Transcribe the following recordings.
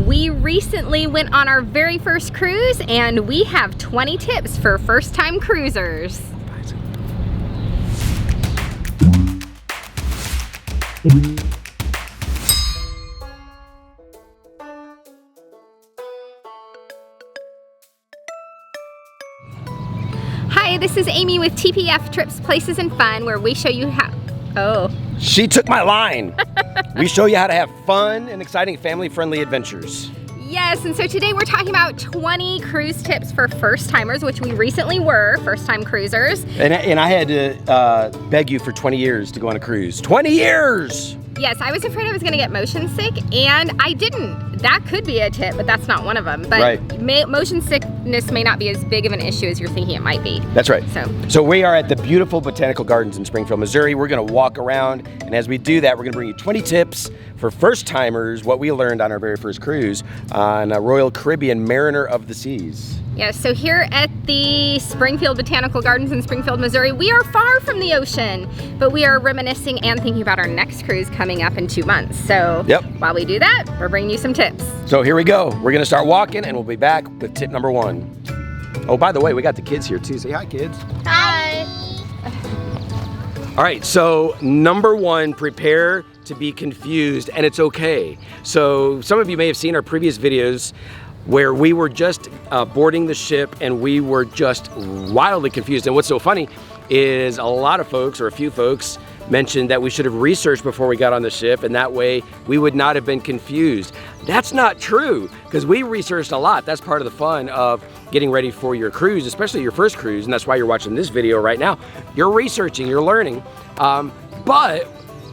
We recently went on our very first cruise, and we have 20 tips for first-time cruisers. Hi, this is Amy with TPF Trips, Places, and Fun, where we show you how... Oh. She took my line. We show you how to have fun and exciting family-friendly adventures. Yes, and so today we're talking about 20 cruise tips for first-timers, which we recently were first-time cruisers. And I had to beg you for 20 years to go on a cruise. 20 years! Yes, I was afraid I was going to get motion sick, and I didn't. That could be a tip, but that's not one of them. But right. Motion sickness may not be as big of an issue as you're thinking it might be. That's right. So we are at the beautiful Botanical Gardens in Springfield, Missouri. We're going to walk around, and as we do that, we're going to bring you 20 tips for first-timers, what we learned on our very first cruise on a Royal Caribbean Mariner of the Seas. Yeah, so here at the Springfield Botanical Gardens in Springfield, Missouri, we are far from the ocean, but we are reminiscing and thinking about our next cruise coming up in 2 months. So while we do that, we're bringing you some tips. So here we go. We're gonna start walking, and we'll be back with tip number 1. Oh, by the way, we got the kids here too. Say hi, kids. Hi. All right, so number 1, prepare to be confused, and it's okay. So some of you may have seen our previous videos where we were just boarding the ship and we were just wildly confused. And what's so funny is a lot of folks, or a few folks, mentioned that we should have researched before we got on the ship, and that way we would not have been confused. That's not true, because we researched a lot. That's part of the fun of getting ready for your cruise, especially your first cruise, and that's why you're watching this video right now. You're researching, you're learning, but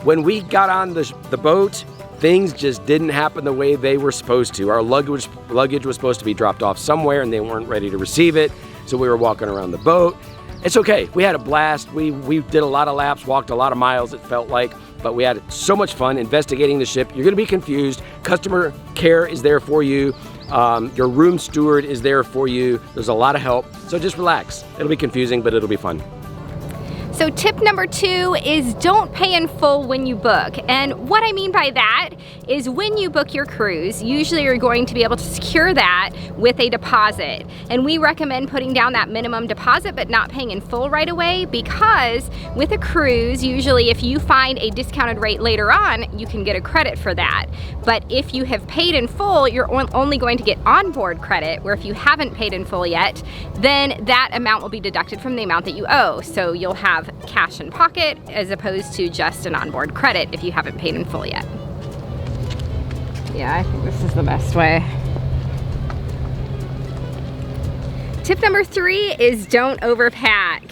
when we got on the boat, things just didn't happen the way they were supposed to. Our luggage was supposed to be dropped off somewhere, and they weren't ready to receive it, so we were walking around the boat. It's okay, we had a blast. We did a lot of laps, walked a lot of miles, it felt like, but we had so much fun investigating the ship. You're gonna be confused. Customer care is there for you. Your room steward is there for you. There's a lot of help, so just relax. It'll be confusing, but it'll be fun. So tip number 2 is don't pay in full when you book. And what I mean by that is when you book your cruise, usually you're going to be able to secure that with a deposit. And we recommend putting down that minimum deposit but not paying in full right away, because with a cruise, usually if you find a discounted rate later on, you can get a credit for that. But if you have paid in full, you're only going to get onboard credit, where if you haven't paid in full yet, then that amount will be deducted from the amount that you owe. So you'll have cash in pocket as opposed to just an onboard credit if you haven't paid in full yet. Yeah, I think this is the best way. Tip number 3 is don't overpack.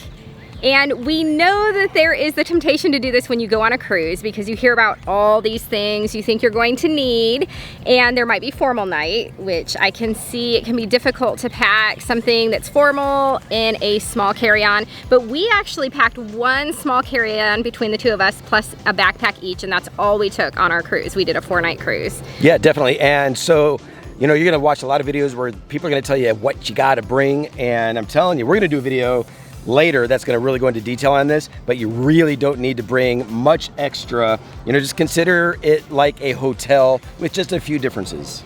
And we know that there is the temptation to do this when you go on a cruise, because you hear about all these things you think you're going to need, and there might be formal night, which I can see it can be difficult to pack something that's formal in a small carry-on, but we actually packed 1 small carry-on between the 2 of us plus a backpack each, and that's all we took on our cruise. We did a 4-night cruise. Yeah, definitely. And so, you know, you're gonna watch a lot of videos where people are gonna tell you what you gotta bring, and I'm telling you, we're gonna do a video later that's going to really go into detail on this, but you really don't need to bring much extra. You know, just consider it like a hotel with just a few differences.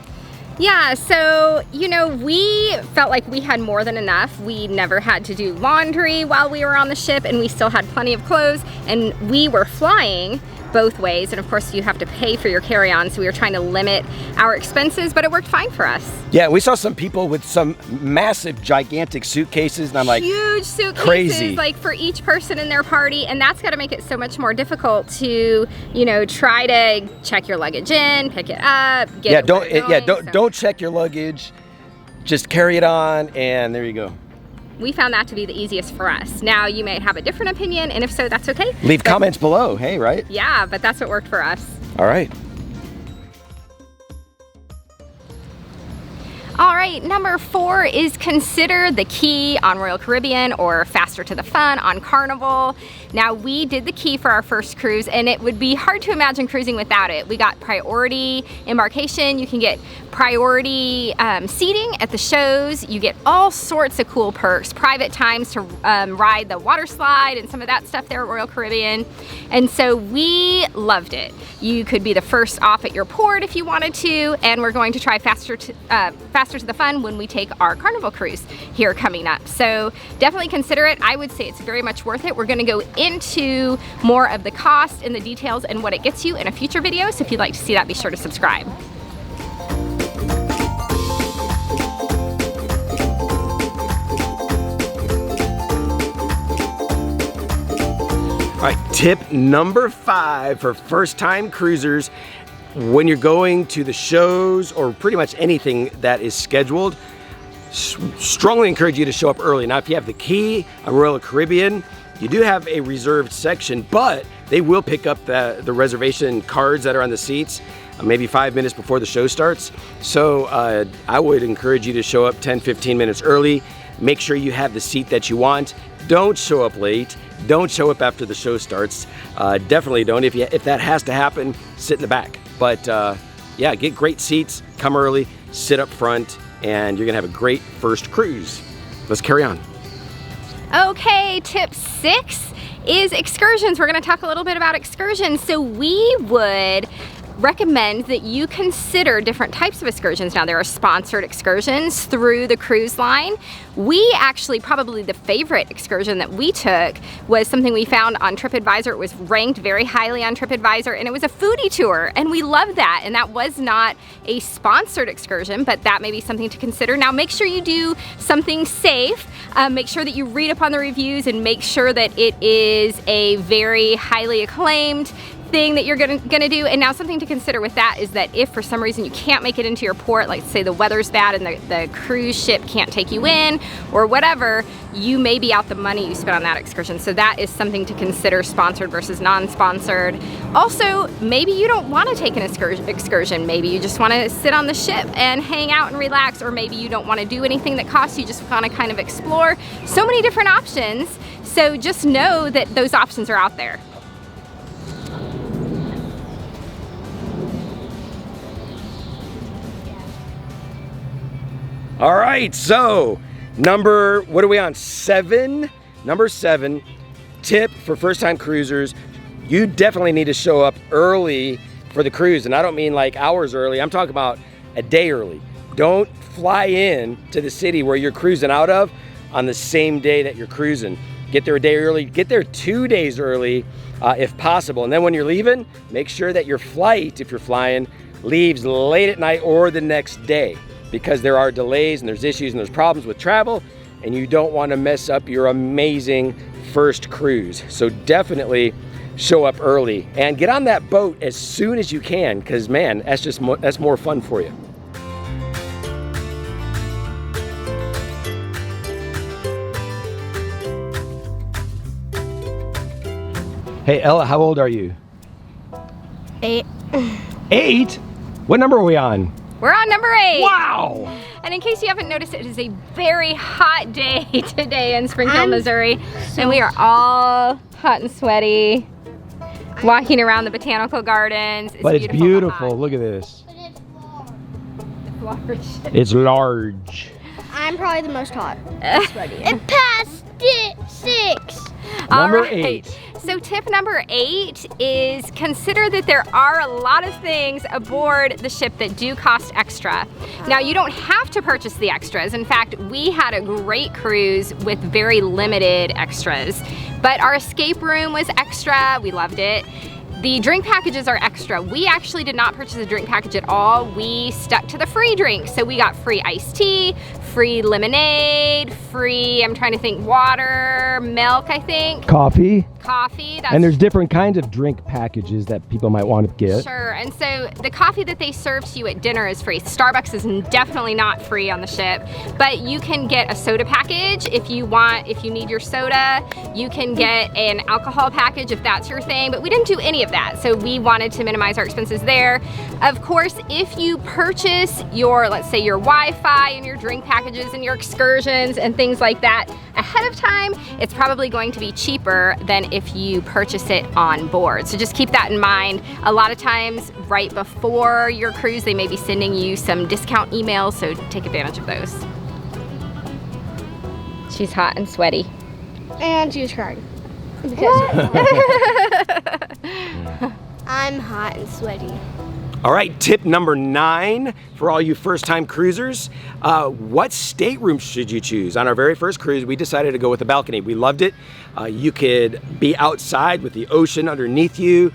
Yeah, so, you know, we felt like we had more than enough. We never had to do laundry while we were on the ship, and we still had plenty of clothes, and we were flying both ways, and of course you have to pay for your carry-on, so we were trying to limit our expenses, but it worked fine for us. Yeah, we saw some people with some massive, gigantic suitcases, and I'm like, huge suitcases, crazy, like for each person in their party, and that's got to make it so much more difficult to, you know, try to check your luggage in, pick it up, get don't check your luggage, just carry it on, and there you go. We found that to be the easiest for us. Now, you may have a different opinion, and if so, that's okay. Leave comments below, hey, right? Yeah, but that's what worked for us. All right. All right, number 4 is consider the Key on Royal Caribbean or Faster to the Fun on Carnival. Now, we did the Key for our first cruise, and it would be hard to imagine cruising without it. We got priority embarkation. You can get priority seating at the shows. You get all sorts of cool perks, private times to ride the water slide and some of that stuff there at Royal Caribbean. And so we loved it. You could be the first off at your port if you wanted to, and we're going to try Faster to the Fun when we take our Carnival cruise here coming up. So definitely consider it. I would say it's very much worth it. We're going to go into more of the cost and the details and what it gets you in a future video. So if you'd like to see that, be sure to subscribe. All right, tip number 5 for first-time cruisers. When you're going to the shows or pretty much anything that is scheduled, strongly encourage you to show up early. Now, if you have the Key on Royal Caribbean, you do have a reserved section, but they will pick up the reservation cards that are on the seats maybe 5 minutes before the show starts. So I would encourage you to show up 10-15 minutes early. Make sure you have the seat that you want. Don't show up late. Don't show up after the show starts. Definitely don't. If that has to happen, sit in the back. But yeah, get great seats, come early, sit up front, and you're gonna have a great first cruise. Let's carry on. Okay, tip 6 is excursions. We're gonna talk a little bit about excursions. So we would recommend that you consider different types of excursions. Now, there are sponsored excursions through the cruise line. We actually, probably the favorite excursion that we took was something we found on TripAdvisor. It was ranked very highly on TripAdvisor, and it was a foodie tour, and we loved that. And that was not a sponsored excursion, but that may be something to consider. Now, make sure you do something safe. Make sure that you read up on the reviews and make sure that it is a very highly acclaimed thing that you're gonna do. And now, something to consider with that is that if for some reason you can't make it into your port, like say the weather's bad and the cruise ship can't take you in or whatever, you may be out the money you spent on that excursion. So that is something to consider, sponsored versus non-sponsored. Also, maybe you don't want to take an excursion. Maybe you just want to sit on the ship and hang out and relax, or maybe you don't want to do anything that costs you, just want to kind of explore. So many different options. So just know that those options are out there. All right, so what are we on? 7? Number 7, tip for first-time cruisers, you definitely need to show up early for the cruise. And I don't mean like hours early, I'm talking about a day early. Don't fly in to the city where you're cruising out of on the same day that you're cruising. Get there a day early, get there 2 days early if possible. And then when you're leaving, make sure that your flight, if you're flying, leaves late at night or the next day, because there are delays and there's issues and there's problems with travel, and you don't want to mess up your amazing first cruise. So definitely show up early and get on that boat as soon as you can, because man, that's more fun for you. Hey Ella, how old are you? 8. 8? What number are we on? We're on number 8. Wow! And in case you haven't noticed, it is a very hot day today in Springfield, Missouri. And we are all hot and sweaty, walking around the botanical gardens. But it's beautiful. Look at this. But it's large. It's large. I'm probably the most hot. It passed 6. Number 8. So tip number 8 is consider that there are a lot of things aboard the ship that do cost extra. Now, you don't have to purchase the extras. In fact, we had a great cruise with very limited extras. But our escape room was extra. We loved it. The drink packages are extra. We actually did not purchase a drink package at all. We stuck to the free drinks. So we got free iced tea, free lemonade, free, I'm trying to think, water, milk, I think. Coffee. coffee. That's And there's different kinds of drink packages that people might want to get. Sure, and so the coffee that they serve to you at dinner is free. Starbucks is definitely not free on the ship, but you can get a soda package if you want, if you need your soda. You can get an alcohol package if that's your thing, but we didn't do any of that, so we wanted to minimize our expenses there. Of course, if you purchase your, let's say your Wi-Fi and your drink packages and your excursions and things like that ahead of time, it's probably going to be cheaper than if you purchase it on board. So just keep that in mind. A lot of times right before your cruise, they may be sending you some discount emails, so take advantage of those. She's hot and sweaty. And she's crying. Because I'm hot and sweaty. All right, tip number 9 for all you first-time cruisers. What stateroom should you choose? On our very first cruise, we decided to go with a balcony. We loved it. You could be outside with the ocean underneath you.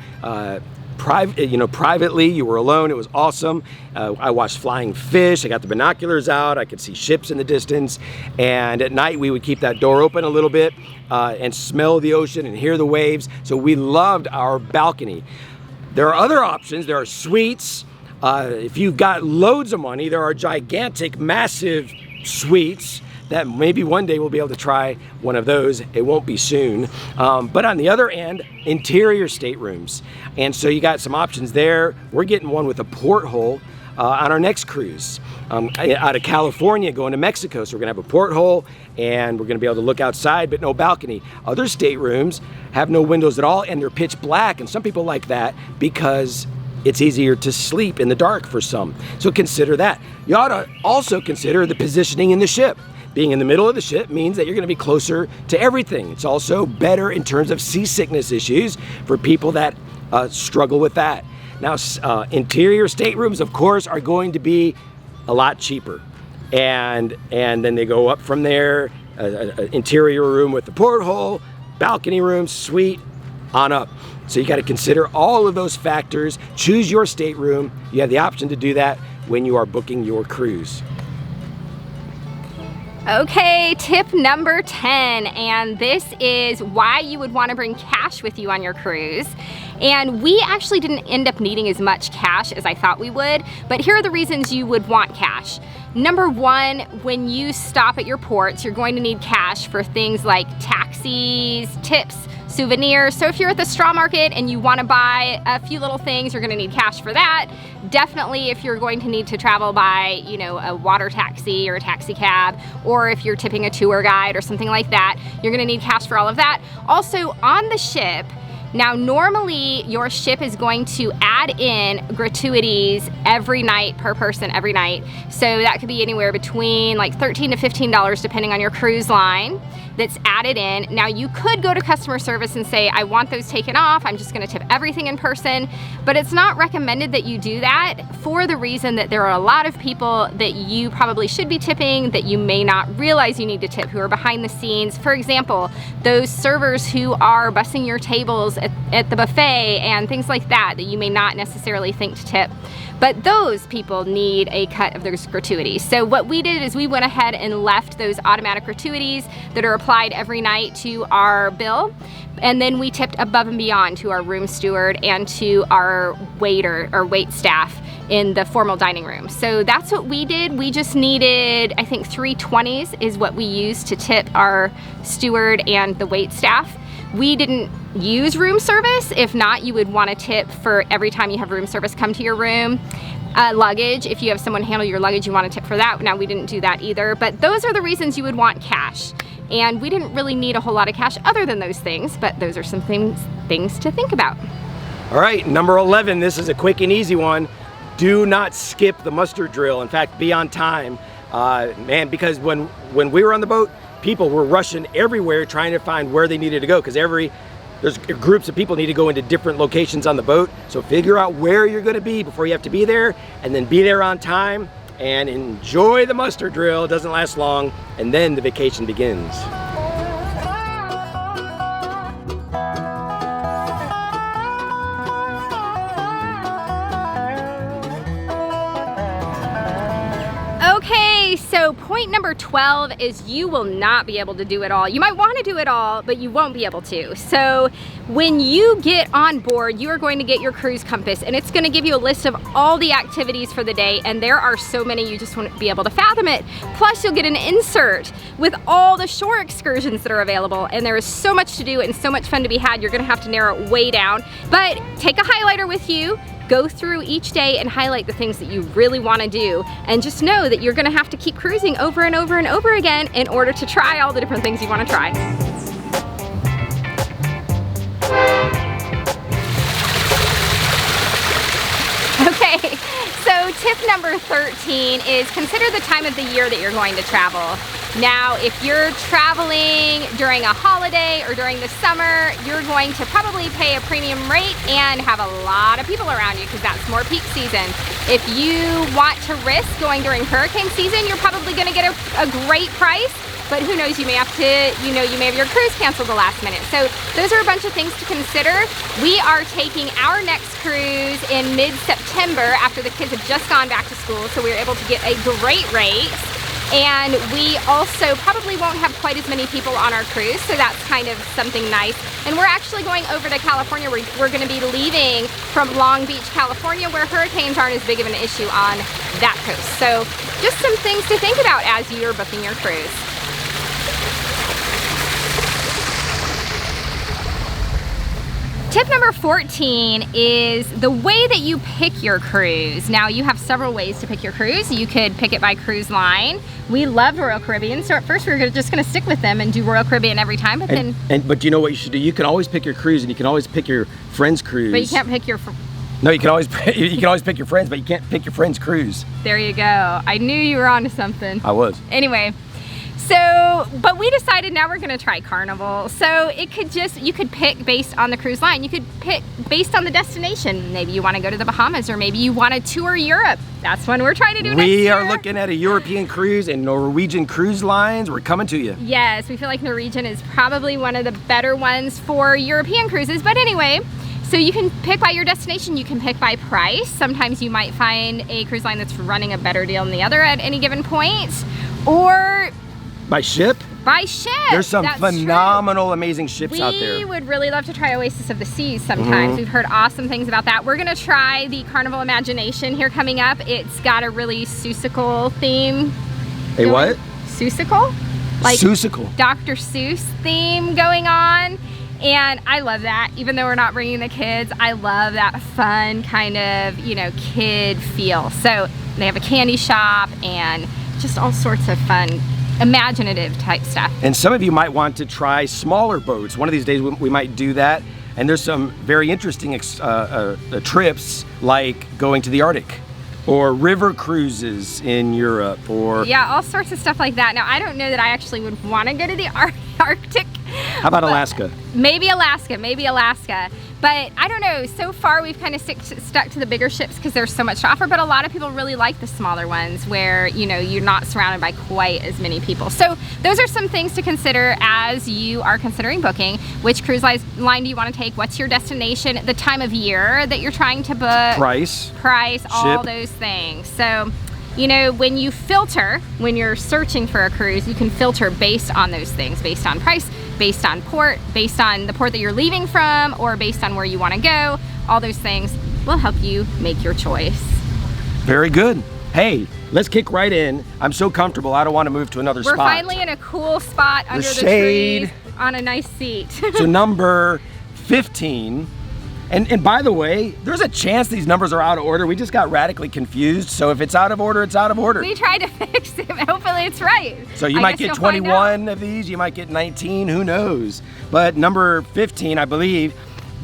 Privately, you were alone. It was awesome. I watched flying fish. I got the binoculars out. I could see ships in the distance. And at night, we would keep that door open a little bit and smell the ocean and hear the waves. So we loved our balcony. There are other options. There are suites. If you've got loads of money, there are gigantic, massive suites that maybe one day we'll be able to try one of those. It won't be soon. But on the other end, interior staterooms. And so you got some options there. We're getting one with a porthole on our next cruise. Out of California going to Mexico. So we're gonna have a porthole and we're gonna be able to look outside, but no balcony. Other staterooms have no windows at all and they're pitch black, and some people like that because it's easier to sleep in the dark for some. So consider that. You ought to also consider the positioning in the ship. Being in the middle of the ship means that you're gonna be closer to everything. It's also better in terms of seasickness issues for people that struggle with that. Now, interior staterooms, of course, are going to be a lot cheaper. And then they go up from there, interior room with the porthole, balcony room, suite, on up. So you got to consider all of those factors. Choose your stateroom. You have the option to do that when you are booking your cruise. Okay, tip number 10, and this is why you would want to bring cash with you on your cruise. And we actually didn't end up needing as much cash as I thought we would, but here are the reasons you would want cash. Number 1, when you stop at your ports, you're going to need cash for things like taxis, tips, souvenirs. So if you're at the straw market and you want to buy a few little things, you're going to need cash for that. Definitely if you're going to need to travel by, a water taxi or a taxi cab, or if you're tipping a tour guide or something like that, you're going to need cash for all of that. Also on the ship, now normally your ship is going to add in gratuities every night per person every night. So that could be anywhere between like $13 to $15 depending on your cruise line that's added in. Now you could go to customer service and say, I want those taken off, I'm just gonna tip everything in person, but it's not recommended that you do that for the reason that there are a lot of people that you probably should be tipping that you may not realize you need to tip, who are behind the scenes. For example, those servers who are bussing your tables at the buffet and things like that you may not necessarily think to tip. But those people need a cut of those gratuities. So what we did is we went ahead and left those automatic gratuities that are applied every night to our bill. And then we tipped above and beyond to our room steward and to our waiter or wait staff in the formal dining room. So that's what we did. We just needed, I think 3 20s is what we used to tip our steward and the wait staff. We didn't use room service. If not, you would want to tip for every time you have room service come to your room. Luggage, if you have someone handle your luggage, you want to tip for that. Now we didn't do that either, but those are the reasons you would want cash. And we didn't really need a whole lot of cash other than those things, but those are some things to think about. All right, number 11, this is a quick and easy one. Do not skip the muster drill. In fact, be on time. Because when we were on the boat, people were rushing everywhere trying to find where they needed to go because there's groups of people need to go into different locations on the boat. So figure out where you're going to be before you have to be there, and then be there on time and enjoy the muster drill. It doesn't last long, and then the vacation begins. Okay, Okay, so point number 12 is you will not be able to do it all. You might want to do it all, but you won't be able to. So when you get on board, you are going to get your cruise compass, and it's going to give you a list of all the activities for the day, and there are so many you just won't be able to fathom it. Plus, you'll get an insert with all the shore excursions that are available, and there is so much to do and so much fun to be had. You're going to have to narrow it way down, but take a highlighter with you. Go through each day and highlight the things that you really want to do, and just know that you're going to have to keep cruising over and over and over again in order to try all the different things you want to try. Okay, so tip number 13 is consider the time of the year that you're going to travel. Now, if you're traveling during a holiday or during the summer, you're going to probably pay a premium rate and have a lot of people around you because that's more peak season. If you want to risk going during hurricane season, you're probably going to get a great price, but who knows, you may have to, you may have your cruise canceled the last minute. So those are a bunch of things to consider. We are taking our next cruise in mid-September after the kids have just gone back to school, so we were able to get a great rate. And we also probably won't have quite as many people on our cruise, so that's kind of something nice. And we're actually going over to California. We're going to be leaving from Long Beach, California, where hurricanes aren't as big of an issue on that coast. So just some things to think about as you're booking your cruise. Tip number 14 is the way that you pick your cruise. Now, you have several ways to pick your cruise. You could pick it by cruise line. We loved Royal Caribbean, so at first we were just going to stick with them and do Royal Caribbean every time, but but you know what you should do? You can always pick your cruise, and you can always pick your friend's cruise. But you can't pick your... No, you can always pick your friends, but you can't pick your friend's cruise. There you go. I knew you were onto something. I was. Anyway. So, but we decided now we're gonna try Carnival. So you could pick based on the cruise line. You could pick based on the destination. Maybe you wanna go to the Bahamas, or maybe you wanna tour Europe. That's what we're trying to do next year. We are looking at a European cruise and Norwegian Cruise Lines. We're coming to you. Yes, we feel like Norwegian is probably one of the better ones for European cruises. But anyway, so you can pick by your destination, you can pick by price. Sometimes you might find a cruise line that's running a better deal than the other at any given point. Or by ship? By ship. There's some phenomenal, amazing ships out there. We would really love to try Oasis of the Seas sometimes. We've heard awesome things about that. We're gonna try the Carnival Imagination here coming up. It's got a really Seussical theme. A what? Seussical? Like Seussical. Dr. Seuss theme going on. And I love that, even though we're not bringing the kids. I love that fun kind of, kid feel. So they have a candy shop and just all sorts of fun, imaginative type stuff. And some of you might want to try smaller boats. One of these days we might do that. And there's some very interesting trips, like going to the Arctic, or river cruises in Europe, or... Yeah, all sorts of stuff like that. Now, I don't know that I actually would want to go to the Arctic. How about Alaska? Maybe Alaska. But I don't know, so far we've kind of stuck to the bigger ships because there's so much to offer, but a lot of people really like the smaller ones where, you're not surrounded by quite as many people. So those are some things to consider as you are considering booking. Which cruise line do you want to take? What's your destination? The time of year that you're trying to book? Price, all those things. So, when you filter, when you're searching for a cruise, you can filter based on those things, based on price, based on port, based on the port that you're leaving from, or based on where you want to go. All those things will help you make your choice. Very good. Hey, let's kick right in. I'm so comfortable, I don't want to move to another spot. We're finally in a cool spot under the trees on a nice seat. So number 15. And by the way, there's a chance these numbers are out of order. We just got radically confused. So if it's out of order, it's out of order. We tried to fix it. Hopefully it's right. So you might get 21 of these. You might get 19. Who knows? But number 15, I believe,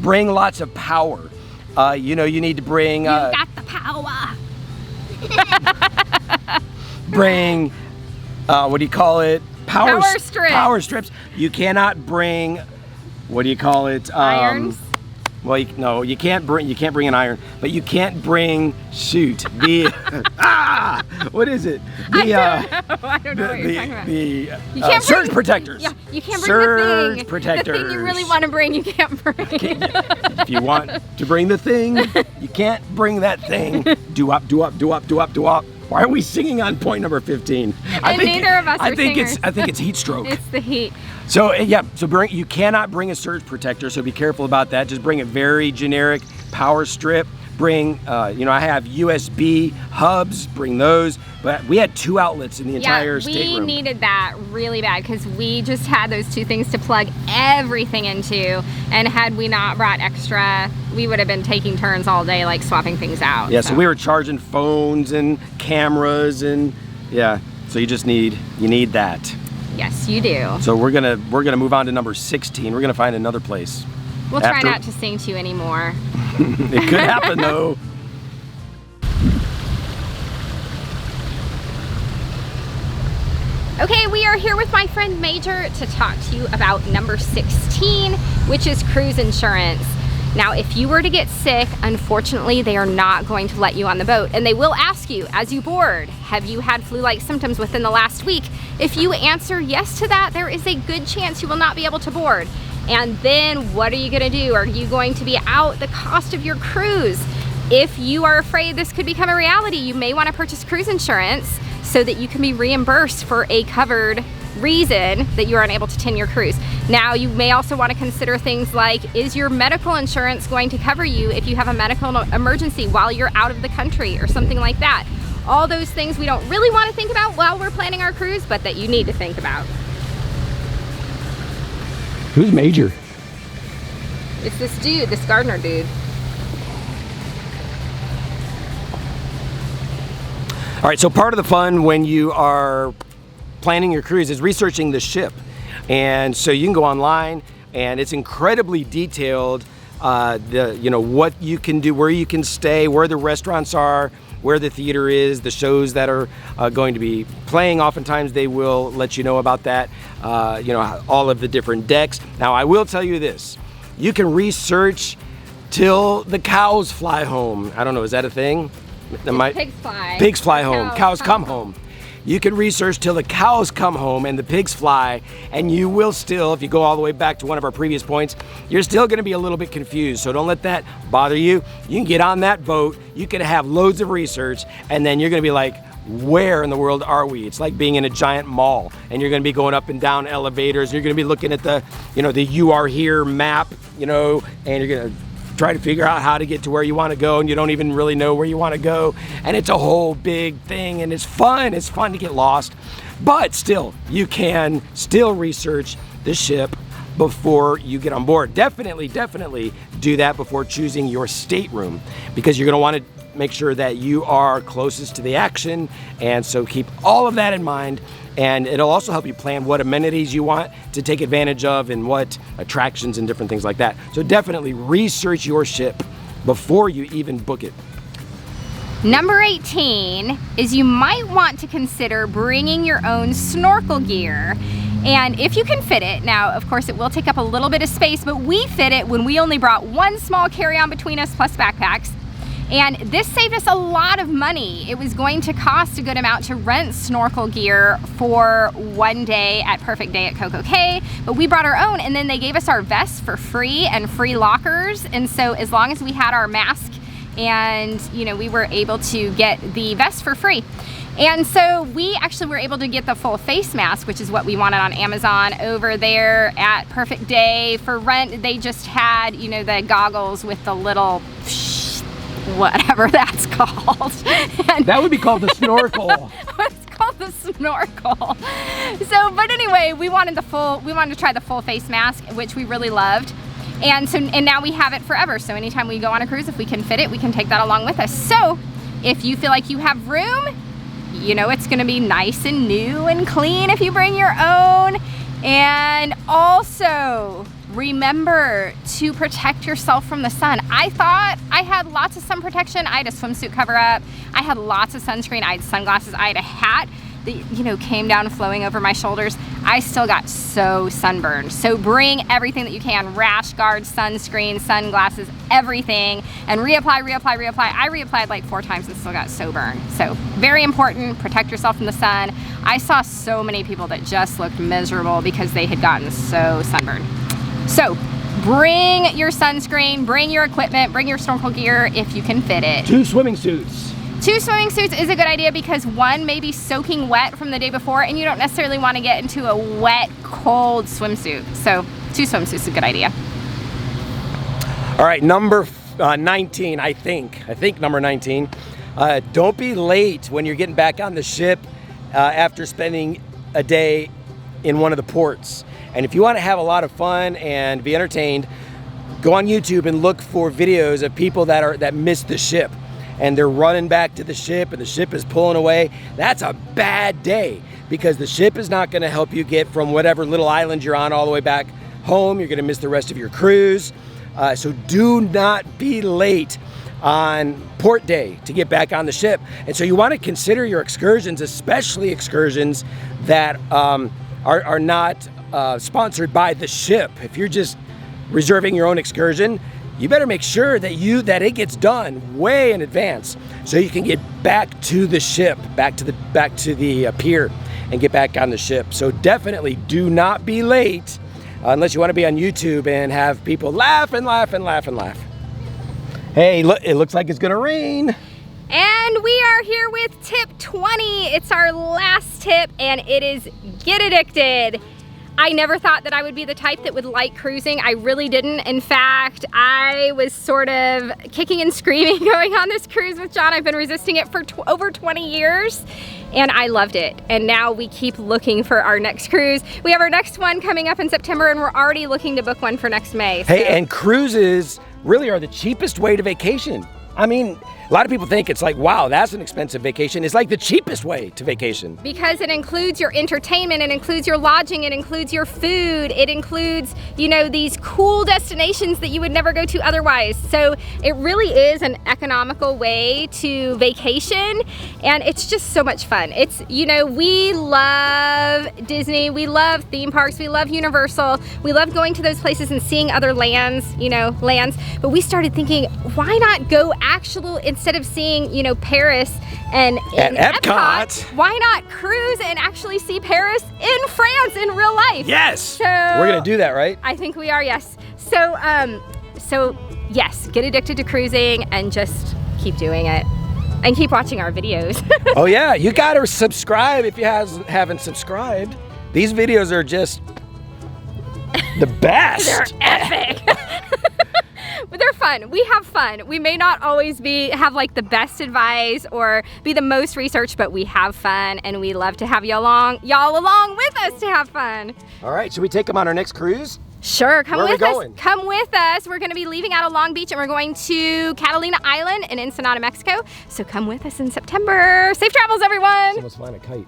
bring lots of power. You need to bring... You got the power. Bring, what do you call it? Power strips. Power strips. You cannot bring, what do you call it? Irons. Well, you can't bring an iron, but you can't bring what is it? I don't know what you're talking about. Surge protectors. Yeah, you can't bring surge the thing. protectors. The thing you really want to bring, you can't bring. If you want to bring the thing, you can't bring that thing. Do up. Why are we singing on point number 15? Neither of us are singers. I think it's heat stroke. It's the heat. So yeah, you cannot bring a surge protector, so be careful about that. Just bring a very generic power strip. Bring, I have USB hubs, bring those, but we had 2 outlets in the entire stateroom. We needed that really bad because we just had those 2 things to plug everything into, and had we not brought extra, we would have been taking turns all day, like swapping things out. Yeah, so we were charging phones and cameras, and yeah, so you need that. Yes, you do. So we're gonna move on to number 16. We're gonna find another place. We'll try not to sing to you anymore. It could happen though. Okay, we are here with my friend Major to talk to you about number 16, which is cruise insurance. Now, if you were to get sick, unfortunately, they are not going to let you on the boat, and they will ask you as you board, have you had flu-like symptoms within the last week? If you answer yes to that, there is a good chance you will not be able to board. And then what are you gonna do? Are you going to be out the cost of your cruise? If you are afraid this could become a reality, you may wanna purchase cruise insurance so that you can be reimbursed for a covered reason that you are unable to attend your cruise. Now, you may also wanna consider things like, is your medical insurance going to cover you if you have a medical emergency while you're out of the country or something like that? All those things we don't really wanna think about while we're planning our cruise, but that you need to think about. Who's Major? It's this dude, this gardener dude. All right, so part of the fun when you are planning your cruise is researching the ship. And so you can go online, and it's incredibly detailed, what you can do, where you can stay, where the restaurants are, where the theater is, the shows that are going to be playing. Oftentimes they will let you know about that, all of the different decks. Now, I will tell you this, you can research till the cows fly home. I don't know, is that a thing? Pigs fly. Pigs fly home, cows come home. You can research till the cows come home and the pigs fly, and you will still, if you go all the way back to one of our previous points, you're still gonna be a little bit confused, so don't let that bother you. You can get on that boat, you can have loads of research, and then you're gonna be like, where in the world are we? It's like being in a giant mall, and you're gonna be going up and down elevators, you're gonna be looking at the You Are Here map, and you're gonna try to figure out how to get to where you want to go, and you don't even really know where you want to go, and it's a whole big thing, and it's fun to get lost, but still, you can still research the ship before you get on board. Definitely do that before choosing your stateroom, because you're going to want to make sure that you are closest to the action, and so keep all of that in mind. And it'll also help you plan what amenities you want to take advantage of and what attractions and different things like that. So definitely research your ship before you even book it. Number 18 is you might want to consider bringing your own snorkel gear. And if you can fit it, now of course it will take up a little bit of space, but we fit it when we only brought one small carry-on between us plus backpacks. And this saved us a lot of money. It was going to cost a good amount to rent snorkel gear for one day at Perfect Day at Coco Cay, but we brought our own, and then they gave us our vests for free and free lockers. And so as long as we had our mask, and we were able to get the vest for free. And so we actually were able to get the full face mask, which is what we wanted on Amazon. Over there at Perfect Day for rent, they just had, the goggles with the little whatever that's called. And that would be called the snorkel. It's called the snorkel. So, but anyway, we wanted to try the full face mask, which we really loved. And now we have it forever. So anytime we go on a cruise, if we can fit it, we can take that along with us. So if you feel like you have room, it's gonna be nice and new and clean if you bring your own. And also, remember to protect yourself from the sun. I thought I had lots of sun protection. I had a swimsuit cover up. I had lots of sunscreen. I had sunglasses. I had a hat that, came down flowing over my shoulders. I still got so sunburned. So bring everything that you can, rash guard, sunscreen, sunglasses, everything, and reapply. I reapplied like 4 times and still got so burned. So very important, protect yourself from the sun. I saw so many people that just looked miserable because they had gotten so sunburned. So bring your sunscreen, bring your equipment, bring your snorkel gear if you can fit it. 2 swimming suits. 2 swimming suits is a good idea because one may be soaking wet from the day before and you don't necessarily want to get into a wet, cold swimsuit. So 2 swimsuits is a good idea. All right, number 19, I think number 19. Don't be late when you're getting back on the ship after spending a day in one of the ports. And if you want to have a lot of fun and be entertained, go on YouTube and look for videos of people that missed the ship and they're running back to the ship and the ship is pulling away. That's a bad day because the ship is not going to help you get from whatever little island you're on all the way back home. You're going to miss the rest of your cruise. So do not be late on port day to get back on the ship. And so you want to consider your excursions, especially excursions that are not sponsored by the ship. If you're just reserving your own excursion, you better make sure that it gets done way in advance so you can get back to the ship, back to the pier and get back on the ship. So definitely do not be late unless you want to be on YouTube and have people laugh and laugh and laugh and laugh. Hey, look, it looks like it's gonna rain. And we are here with tip 20. It's our last tip and it is get addicted. I never thought that I would be the type that would like cruising. I really didn't. In fact, I was sort of kicking and screaming going on this cruise with John. I've been resisting it for over 20 years and I loved it. And now we keep looking for our next cruise. We have our next one coming up in September and we're already looking to book one for next May. So. Hey, and cruises really are the cheapest way to vacation. I mean, a lot of people think it's like, wow, that's an expensive vacation. It's like the cheapest way to vacation. Because it includes your entertainment, it includes your lodging, it includes your food, it includes, you know, these cool destinations that you would never go to otherwise. So it really is an economical way to vacation and it's just so much fun. It's, you know, we love Disney, we love theme parks, we love Universal, we love going to those places and seeing other lands, but we started thinking, why not go instead of seeing, you know, Paris and Epcot, why not cruise and actually see Paris in France in real life? Yes. So we're gonna do that, right? I think we are, yes. So yes, get addicted to cruising and just keep doing it and keep watching our videos. Oh yeah, you gotta subscribe if you haven't subscribed. These videos are just the best. They're epic. But they're fun. We have fun. We may not always have like the best advice or be the most research, but we have fun and we love to have y'all along with us to have fun. All right, should we take them on our next cruise? Sure, come Where with are we us. going? Come with us. We're gonna be leaving out of Long Beach and we're going to Catalina Island in Ensenada, Mexico. So come with us in September. Safe travels, everyone. Someone's flying a kite.